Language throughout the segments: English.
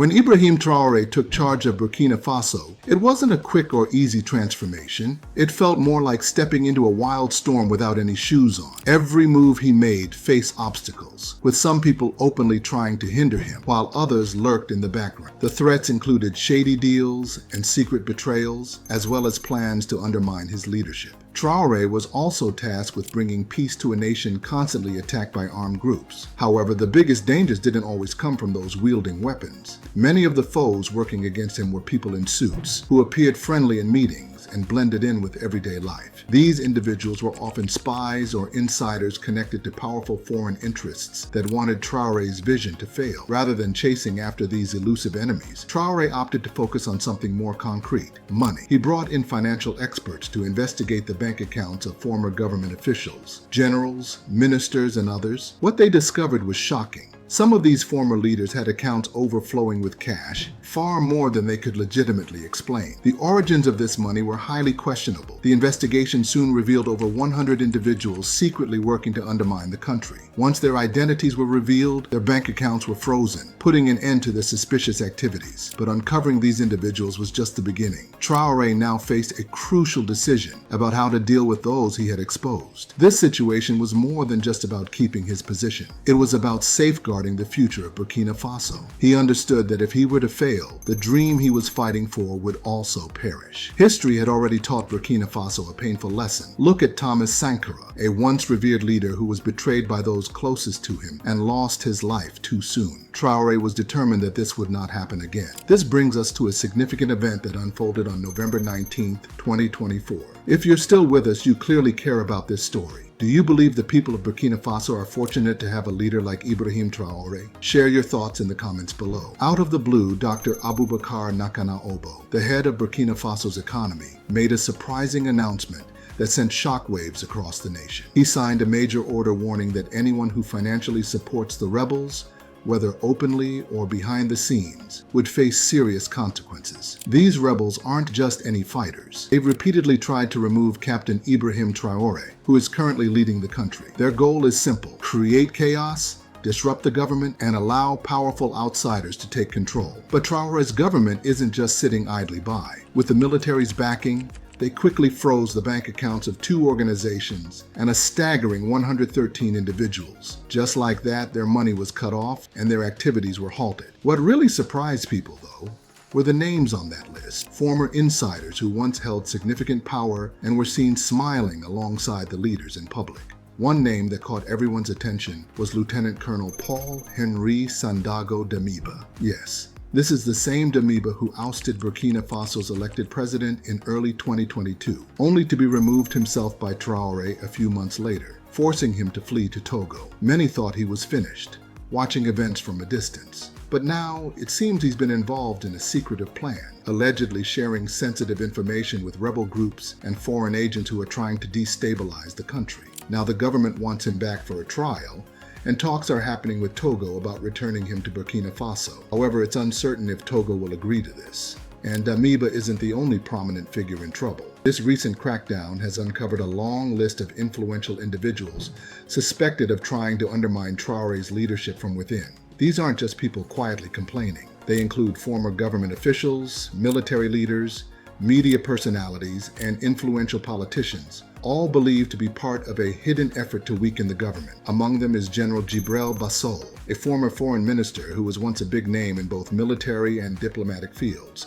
When Ibrahim Traore took charge of Burkina Faso, it wasn't a quick or easy transformation. It felt more like stepping into a wild storm without any shoes on. Every move he made faced obstacles, with some people openly trying to hinder him, while others lurked in the background. The threats included shady deals and secret betrayals, as well as plans to undermine his leadership. Traore was also tasked with bringing peace to a nation constantly attacked by armed groups. However, the biggest dangers didn't always come from those wielding weapons. Many of the foes working against him were people in suits, who appeared friendly in meetings and blended in with everyday life. These individuals were often spies or insiders connected to powerful foreign interests that wanted Traore's vision to fail. Rather than chasing after these elusive enemies, Traore opted to focus on something more concrete: money. He brought in financial experts to investigate the bank accounts of former government officials, generals, ministers, and others. What they discovered was shocking. Some of these former leaders had accounts overflowing with cash, far more than they could legitimately explain. The origins of this money were highly questionable. The investigation soon revealed over 100 individuals secretly working to undermine the country. Once their identities were revealed, their bank accounts were frozen, putting an end to their suspicious activities. But uncovering these individuals was just the beginning. Traore now faced a crucial decision about how to deal with those he had exposed. This situation was more than just about keeping his position. It was about safeguarding the future of Burkina Faso. He understood that if he were to fail, the dream he was fighting for would also perish. History had already taught Burkina Faso a painful lesson. Look at Thomas Sankara, a once revered leader who was betrayed by those closest to him and lost his life too soon. Traore was determined that this would not happen again. This brings us to a significant event that unfolded on November 19th, 2024. If you're still with us, you clearly care about this story. Do you believe the people of Burkina Faso are fortunate to have a leader like Ibrahim Traore? Share your thoughts in the comments below. Out of the blue, Dr. Abubakar Nakana Obo, the head of Burkina Faso's economy, made a surprising announcement that sent shockwaves across the nation. He signed a major order warning that anyone who financially supports the rebels, whether openly or behind the scenes, would face serious consequences. These rebels aren't just any fighters. They've repeatedly tried to remove Captain Ibrahim Traore, who is currently leading the country. Their goal is simple: create chaos, disrupt the government, and allow powerful outsiders to take control. But Traore's government isn't just sitting idly by. With the military's backing, they quickly froze the bank accounts of 2 organizations and a staggering 113 individuals. Just like that, their money was cut off and their activities were halted. What really surprised people, though, were the names on that list. Former insiders who once held significant power and were seen smiling alongside the leaders in public. One name that caught everyone's attention was Lieutenant Colonel Paul Henri Sandaogo Damiba. Yes, this is the same Damiba who ousted Burkina Faso's elected president in early 2022, only to be removed himself by Traore a few months later, forcing him to flee to Togo. Many thought he was finished, watching events from a distance. But now, it seems he's been involved in a secretive plan, allegedly sharing sensitive information with rebel groups and foreign agents who are trying to destabilize the country. Now the government wants him back for a trial, and talks are happening with Togo about returning him to Burkina Faso. However, it's uncertain if Togo will agree to this. And Damiba isn't the only prominent figure in trouble. This recent crackdown has uncovered a long list of influential individuals suspected of trying to undermine Traore's leadership from within. These aren't just people quietly complaining. They include former government officials, military leaders, media personalities, and influential politicians, all believed to be part of a hidden effort to weaken the government. Among them is General Djibril Bassol, a former foreign minister who was once a big name in both military and diplomatic fields,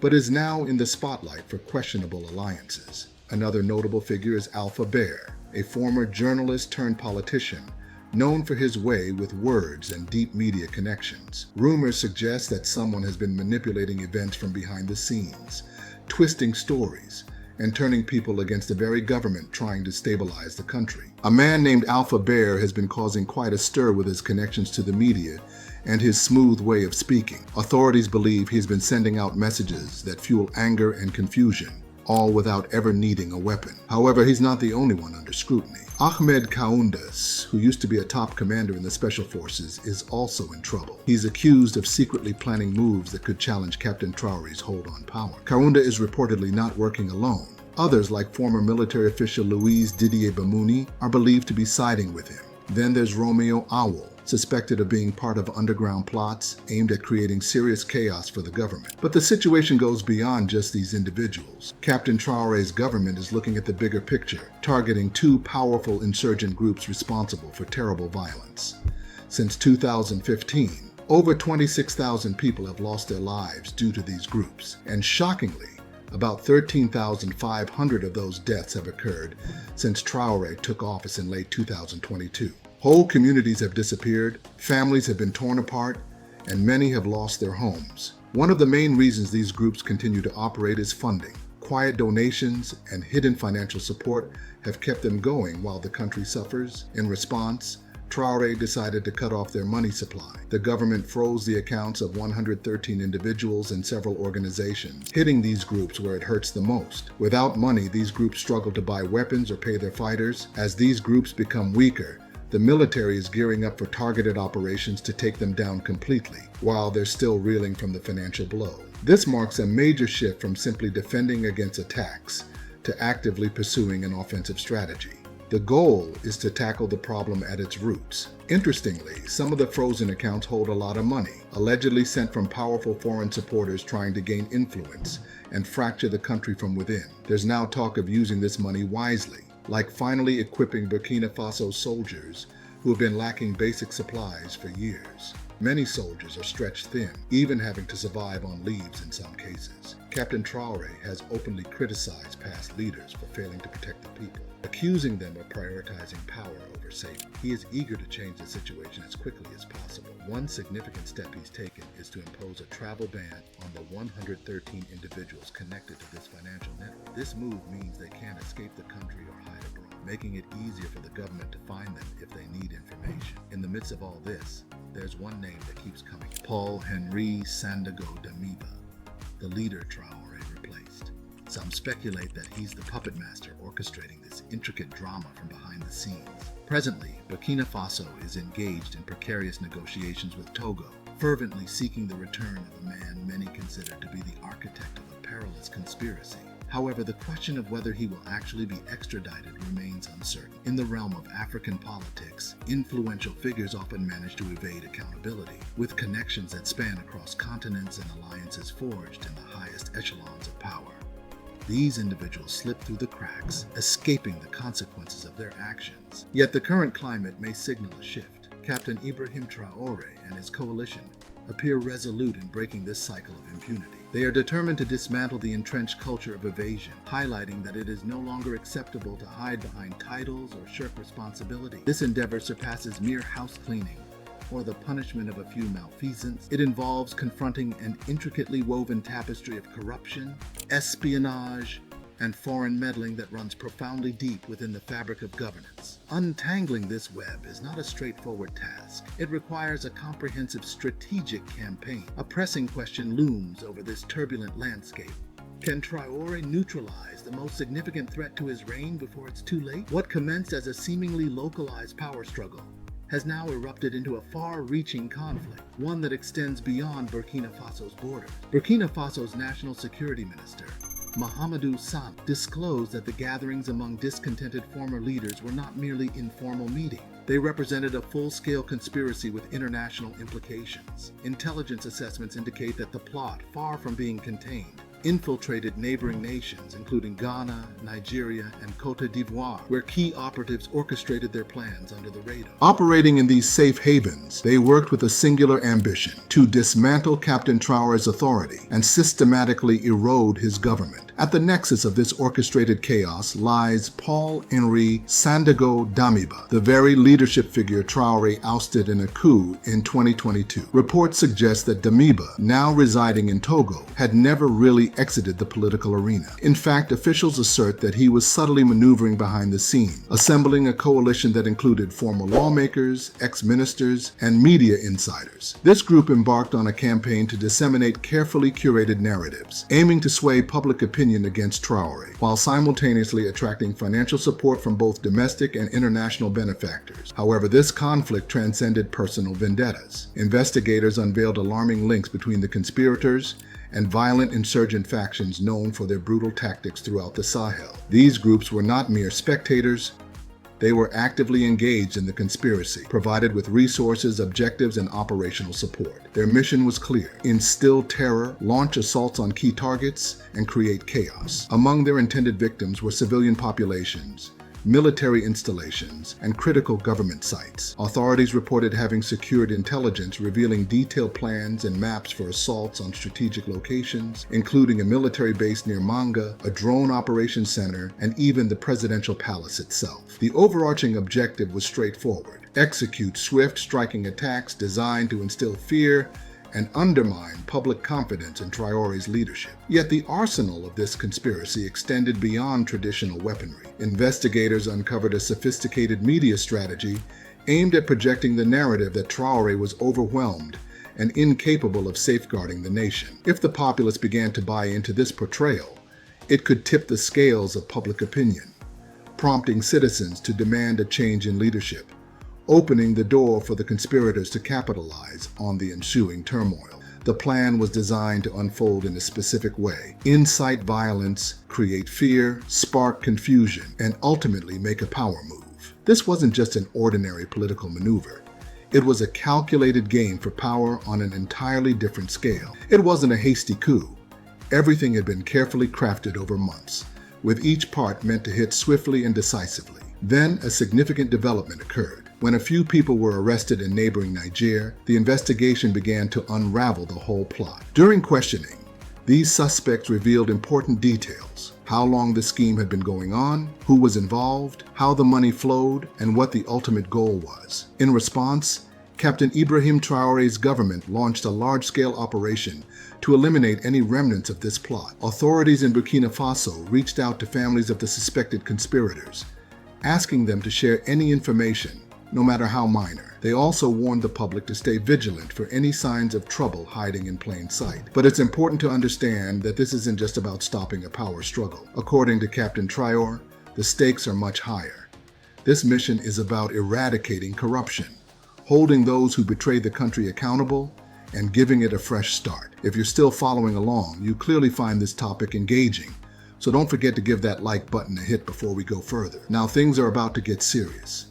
but is now in the spotlight for questionable alliances. Another notable figure is Alpha Bear, a former journalist turned politician, known for his way with words and deep media connections. Rumors suggest that someone has been manipulating events from behind the scenes, twisting stories, and turning people against the very government trying to stabilize the country. A man named Alpha Bear has been causing quite a stir with his connections to the media and his smooth way of speaking. Authorities believe he's been sending out messages that fuel anger and confusion, all without ever needing a weapon. However, he's not the only one under scrutiny. Ahmed Kaundas, who used to be a top commander in the Special Forces, is also in trouble. He's accused of secretly planning moves that could challenge Captain Traore's hold on power. Kaunda is reportedly not working alone. Others, like former military official Louise Didier Bamouni, are believed to be siding with him. Then there's Romeo Owl, suspected of being part of underground plots aimed at creating serious chaos for the government. But the situation goes beyond just these individuals. Captain Traore's government is looking at the bigger picture, targeting two powerful insurgent groups responsible for terrible violence. Since 2015, over 26,000 people have lost their lives due to these groups, and shockingly, about 13,500 of those deaths have occurred since Traore took office in late 2022. Whole communities have disappeared, families have been torn apart, and many have lost their homes. One of the main reasons these groups continue to operate is funding. Quiet donations and hidden financial support have kept them going while the country suffers. In response, Traore decided to cut off their money supply. The government froze the accounts of 113 individuals and several organizations, hitting these groups where it hurts the most. Without money, these groups struggle to buy weapons or pay their fighters. As these groups become weaker, the military is gearing up for targeted operations to take them down completely, while they're still reeling from the financial blow. This marks a major shift from simply defending against attacks to actively pursuing an offensive strategy. The goal is to tackle the problem at its roots. Interestingly, some of the frozen accounts hold a lot of money, allegedly sent from powerful foreign supporters trying to gain influence and fracture the country from within. There's now talk of using this money wisely, like finally equipping Burkina Faso soldiers who have been lacking basic supplies for years. Many soldiers are stretched thin, even having to survive on leaves in some cases. Captain Traore has openly criticized past leaders for failing to protect the people, accusing them of prioritizing power over safety. He is eager to change the situation as quickly as possible. One significant step he's taken is to impose a travel ban on the 113 individuals connected to this financial network. This move means they can't escape the country or hide abroad, making it easier for the government to find them if they need information. In the midst of all this, there's one name that keeps coming: Paul-Henri Sandaogo Damiba, the leader Traore replaced. Some speculate that he's the puppet master orchestrating this intricate drama from behind the scenes. Presently, Burkina Faso is engaged in precarious negotiations with Togo, fervently seeking the return of a man many consider to be the architect of a perilous conspiracy. However, the question of whether he will actually be extradited remains uncertain. In the realm of African politics, influential figures often manage to evade accountability, with connections that span across continents and alliances forged in the highest echelons of power. These individuals slip through the cracks, escaping the consequences of their actions. Yet the current climate may signal a shift. Captain Ibrahim Traore and his coalition appear resolute in breaking this cycle of impunity. They are determined to dismantle the entrenched culture of evasion, highlighting that it is no longer acceptable to hide behind titles or shirk responsibility. This endeavor surpasses mere house cleaning or the punishment of a few malfeasance. It involves confronting an intricately woven tapestry of corruption, espionage, and foreign meddling that runs profoundly deep within the fabric of governance. Untangling this web is not a straightforward task. It requires a comprehensive strategic campaign. A pressing question looms over this turbulent landscape. Can Traore neutralize the most significant threat to his reign before it's too late? What commenced as a seemingly localized power struggle has now erupted into a far-reaching conflict, one that extends beyond Burkina Faso's borders. Burkina Faso's National Security Minister, Mahamadou Sane, disclosed that the gatherings among discontented former leaders were not merely informal meetings. They represented a full-scale conspiracy with international implications. Intelligence assessments indicate that the plot, far from being contained, infiltrated neighboring nations, including Ghana, Nigeria, and Côte d'Ivoire, where key operatives orchestrated their plans under the radar. Operating in these safe havens, they worked with a singular ambition: to dismantle Captain Traore's authority and systematically erode his government. At the nexus of this orchestrated chaos lies Paul-Henri Sandaogo Damiba, the very leadership figure Traore ousted in a coup in 2022. Reports suggest that Damiba, now residing in Togo, had never really exited the political arena. In fact, officials assert that he was subtly maneuvering behind the scenes, assembling a coalition that included former lawmakers, ex-ministers, and media insiders. This group embarked on a campaign to disseminate carefully curated narratives, aiming to sway public opinion against Traore, while simultaneously attracting financial support from both domestic and international benefactors. However, this conflict transcended personal vendettas. Investigators unveiled alarming links between the conspirators and violent insurgent factions known for their brutal tactics throughout the Sahel. These groups were not mere spectators, They were actively engaged in the conspiracy, provided with resources, objectives, and operational support. Their mission was clear: instill terror, launch assaults on key targets, and create chaos. Among their intended victims were civilian populations, military installations, and critical government sites. Authorities reported having secured intelligence revealing detailed plans and maps for assaults on strategic locations, including a military base near Manga, a drone operations center, and even the presidential palace itself. The overarching objective was straightforward: execute swift, striking attacks designed to instill fear and undermine public confidence in Traore's leadership. Yet the arsenal of this conspiracy extended beyond traditional weaponry. Investigators uncovered a sophisticated media strategy aimed at projecting the narrative that Traore was overwhelmed and incapable of safeguarding the nation. If the populace began to buy into this portrayal, it could tip the scales of public opinion, prompting citizens to demand a change in leadership, opening the door for the conspirators to capitalize on the ensuing turmoil. The plan was designed to unfold in a specific way: incite violence, create fear, spark confusion, and ultimately make a power move. This wasn't just an ordinary political maneuver. It was a calculated game for power on an entirely different scale. It wasn't a hasty coup. Everything had been carefully crafted over months, with each part meant to hit swiftly and decisively. Then a significant development occurred. When a few people were arrested in neighboring Niger, the investigation began to unravel the whole plot. During questioning, these suspects revealed important details: how long the scheme had been going on, who was involved, how the money flowed, and what the ultimate goal was. In response, Captain Ibrahim Traore's government launched a large-scale operation to eliminate any remnants of this plot. Authorities in Burkina Faso reached out to families of the suspected conspirators, asking them to share any information, no matter how minor. They also warned the public to stay vigilant for any signs of trouble hiding in plain sight. But it's important to understand that this isn't just about stopping a power struggle. According to Captain Traore, the stakes are much higher. This mission is about eradicating corruption, holding those who betrayed the country accountable, and giving it a fresh start. If you're still following along, you clearly find this topic engaging, so don't forget to give that like button a hit before we go further. Now things are about to get serious.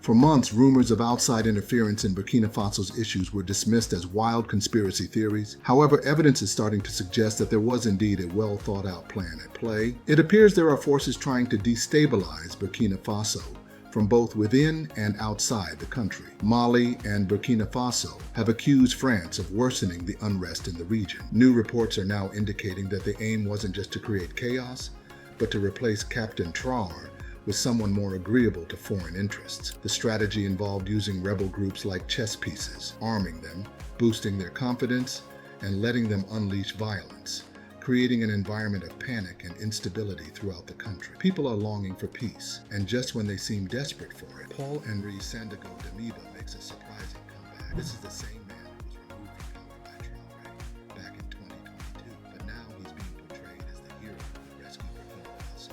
For months, rumors of outside interference in Burkina Faso's issues were dismissed as wild conspiracy theories. However, evidence is starting to suggest that there was indeed a well-thought-out plan at play. It appears there are forces trying to destabilize Burkina Faso from both within and outside the country. Mali and Burkina Faso have accused France of worsening the unrest in the region. New reports are now indicating that the aim wasn't just to create chaos, but to replace Captain Traore with someone more agreeable to foreign interests. The strategy involved using rebel groups like chess pieces, arming them, boosting their confidence, and letting them unleash violence, creating an environment of panic and instability throughout the country. People are longing for peace, and just when they seem desperate for it, Paul-Henri Sandago Damiba makes a surprising comeback. This is the same man who was removed from power by Traore back in 2022, but now he's being portrayed as the hero who rescued Burkina Faso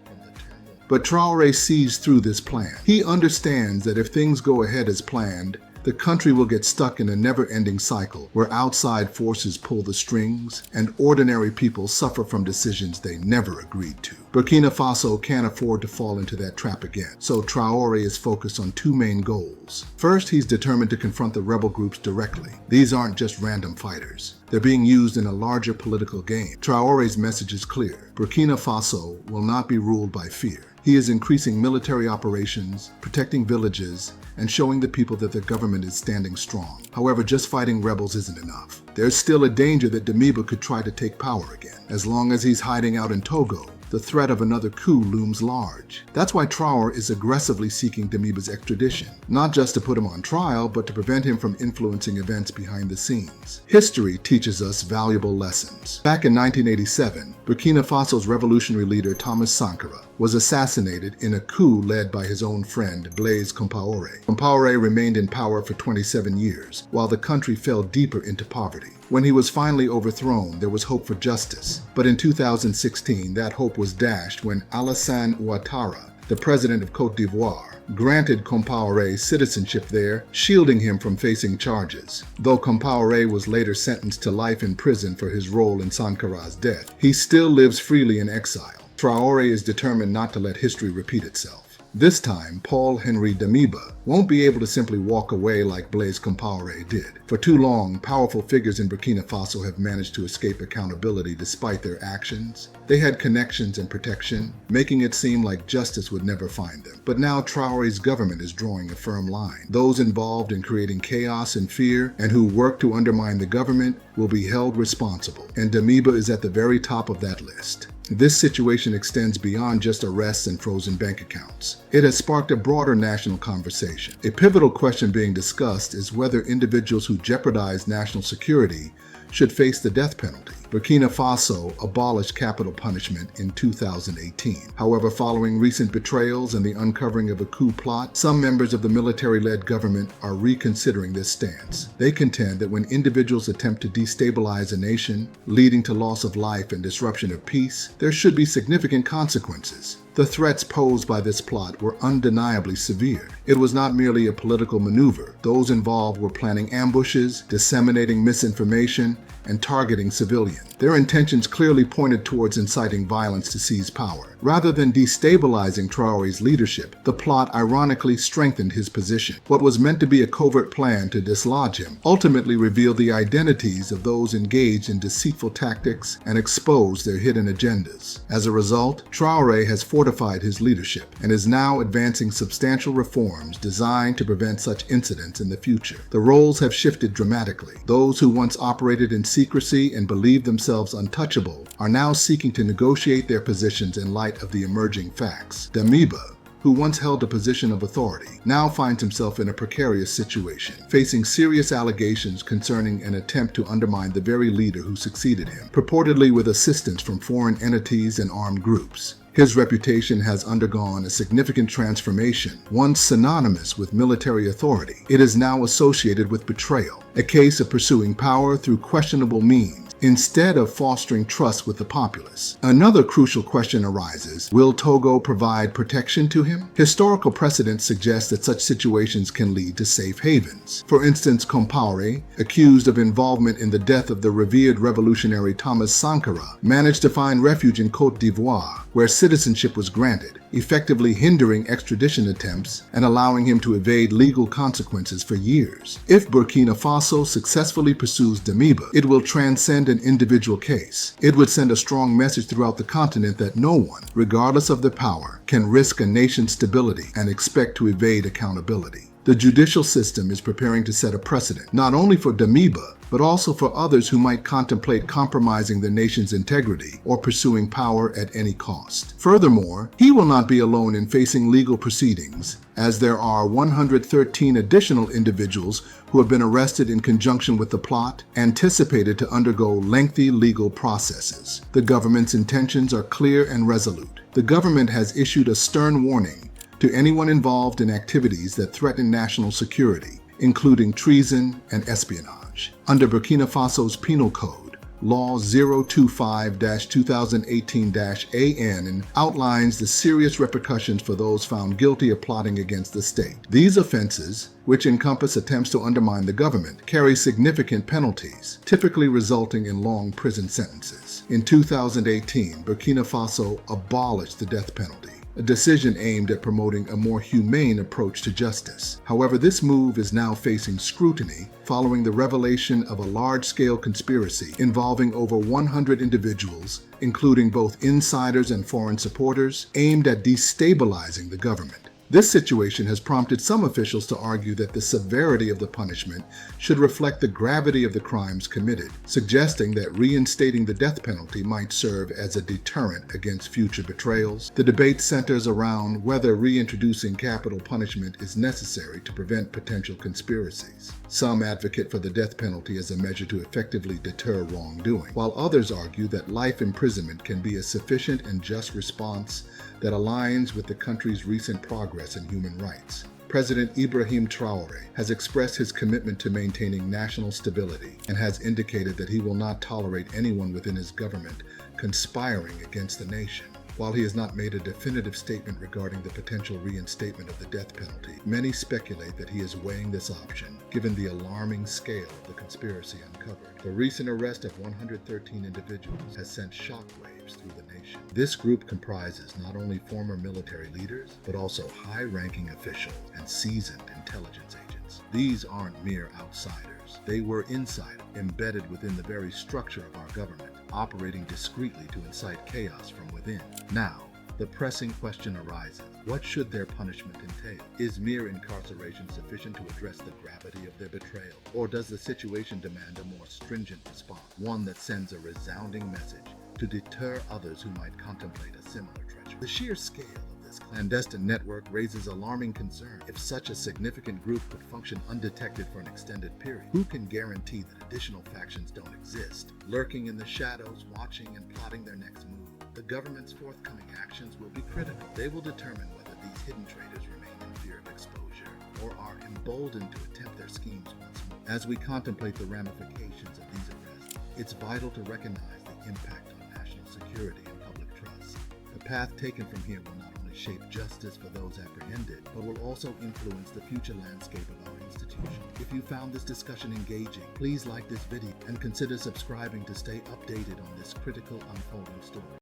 from the turmoil. But Traore sees through this plan. He understands that if things go ahead as planned, the country will get stuck in a never-ending cycle where outside forces pull the strings and ordinary people suffer from decisions they never agreed to. Burkina Faso can't afford to fall into that trap again, so Traore is focused on two main goals. First, he's determined to confront the rebel groups directly. These aren't just random fighters. They're being used in a larger political game. Traore's message is clear: Burkina Faso will not be ruled by fear. He is increasing military operations, protecting villages, and showing the people that their government is standing strong. However, just fighting rebels isn't enough. There's still a danger that Damiba could try to take power again. As long as he's hiding out in Togo, the threat of another coup looms large. That's why Traore is aggressively seeking Damiba's extradition, not just to put him on trial, but to prevent him from influencing events behind the scenes. History teaches us valuable lessons. Back in 1987, Burkina Faso's revolutionary leader Thomas Sankara was assassinated in a coup led by his own friend Blaise Compaoré. Compaoré remained in power for 27 years, while the country fell deeper into poverty. When he was finally overthrown, there was hope for justice. But in 2016, that hope was dashed when Alassane Ouattara, the president of Côte d'Ivoire, granted Compaoré citizenship there, shielding him from facing charges. Though Compaoré was later sentenced to life in prison for his role in Sankara's death, he still lives freely in exile. Traore is determined not to let history repeat itself. This time, Paul-Henri Damiba won't be able to simply walk away like Blaise Compaoré did. For too long, powerful figures in Burkina Faso have managed to escape accountability despite their actions. They had connections and protection, making it seem like justice would never find them. But now Traore's government is drawing a firm line. Those involved in creating chaos and fear and who work to undermine the government will be held responsible, and Damiba is at the very top of that list. This situation extends beyond just arrests and frozen bank accounts. It has sparked a broader national conversation. A pivotal question being discussed is whether individuals who jeopardize national security should face the death penalty. Burkina Faso abolished capital punishment in 2018. However, following recent betrayals and the uncovering of a coup plot, some members of the military-led government are reconsidering this stance. They contend that when individuals attempt to destabilize a nation, leading to loss of life and disruption of peace, there should be significant consequences. The threats posed by this plot were undeniably severe. It was not merely a political maneuver. Those involved were planning ambushes, disseminating misinformation, and targeting civilians. Their intentions clearly pointed towards inciting violence to seize power. Rather than destabilizing Traore's leadership, the plot ironically strengthened his position. What was meant to be a covert plan to dislodge him ultimately revealed the identities of those engaged in deceitful tactics and exposed their hidden agendas. As a result, Traore has fortified his leadership and is now advancing substantial reforms designed to prevent such incidents in the future. The roles have shifted dramatically. Those who once operated in secrecy and believed themselves untouchable are now seeking to negotiate their positions in light of the emerging facts. Damiba, who once held a position of authority, now finds himself in a precarious situation, facing serious allegations concerning an attempt to undermine the very leader who succeeded him, purportedly with assistance from foreign entities and armed groups. His reputation has undergone a significant transformation. Once synonymous with military authority, it is now associated with betrayal, a case of pursuing power through questionable means, instead of fostering trust with the populace. Another crucial question arises: will Togo provide protection to him? Historical precedent suggests that such situations can lead to safe havens. For instance, Compaoré, accused of involvement in the death of the revered revolutionary Thomas Sankara, managed to find refuge in Côte d'Ivoire, where citizenship was granted, effectively hindering extradition attempts and allowing him to evade legal consequences for years. If Burkina Faso successfully pursues Damiba, it will transcend an individual case. It would send a strong message throughout the continent that no one, regardless of their power, can risk a nation's stability and expect to evade accountability. The judicial system is preparing to set a precedent, not only for Damiba, but also for others who might contemplate compromising the nation's integrity or pursuing power at any cost. Furthermore, he will not be alone in facing legal proceedings, as there are 113 additional individuals who have been arrested in conjunction with the plot, anticipated to undergo lengthy legal processes. The government's intentions are clear and resolute. The government has issued a stern warning to anyone involved in activities that threaten national security, including treason and espionage. Under Burkina Faso's Penal Code, Law 025-2018-AN outlines the serious repercussions for those found guilty of plotting against the state. These offenses, which encompass attempts to undermine the government, carry significant penalties, typically resulting in long prison sentences. In 2018, Burkina Faso abolished the death penalty, a decision aimed at promoting a more humane approach to justice. However, this move is now facing scrutiny following the revelation of a large-scale conspiracy involving over 100 individuals, including both insiders and foreign supporters, aimed at destabilizing the government. This situation has prompted some officials to argue that the severity of the punishment should reflect the gravity of the crimes committed, suggesting that reinstating the death penalty might serve as a deterrent against future betrayals. The debate centers around whether reintroducing capital punishment is necessary to prevent potential conspiracies. Some advocate for the death penalty as a measure to effectively deter wrongdoing, while others argue that life imprisonment can be a sufficient and just response that aligns with the country's recent progress in human rights. President Ibrahim Traore has expressed his commitment to maintaining national stability and has indicated that he will not tolerate anyone within his government conspiring against the nation. While he has not made a definitive statement regarding the potential reinstatement of the death penalty, many speculate that he is weighing this option, given the alarming scale of the conspiracy uncovered. The recent arrest of 113 individuals has sent shockwaves through the nation. This group comprises not only former military leaders, but also high-ranking officials and seasoned intelligence agents. These aren't mere outsiders. They were insiders, embedded within the very structure of our government, operating discreetly to incite chaos from within. Now, the pressing question arises: what should their punishment entail? Is mere incarceration sufficient to address the gravity of their betrayal? Or does the situation demand a more stringent response, one that sends a resounding message to deter others who might contemplate a similar treachery? The sheer scale of this clandestine network raises alarming concern. If such a significant group could function undetected for an extended period, who can guarantee that additional factions don't exist, lurking in the shadows, watching and plotting their next move? The government's forthcoming actions will be critical. They will determine whether these hidden traitors remain in fear of exposure or are emboldened to attempt their schemes once more. As we contemplate the ramifications of these arrests, it's vital to recognize the impact on national security and public trust. The path taken from here will not only shape justice for those apprehended, but will also influence the future landscape of our institution. If you found this discussion engaging, please like this video and consider subscribing to stay updated on this critical unfolding story.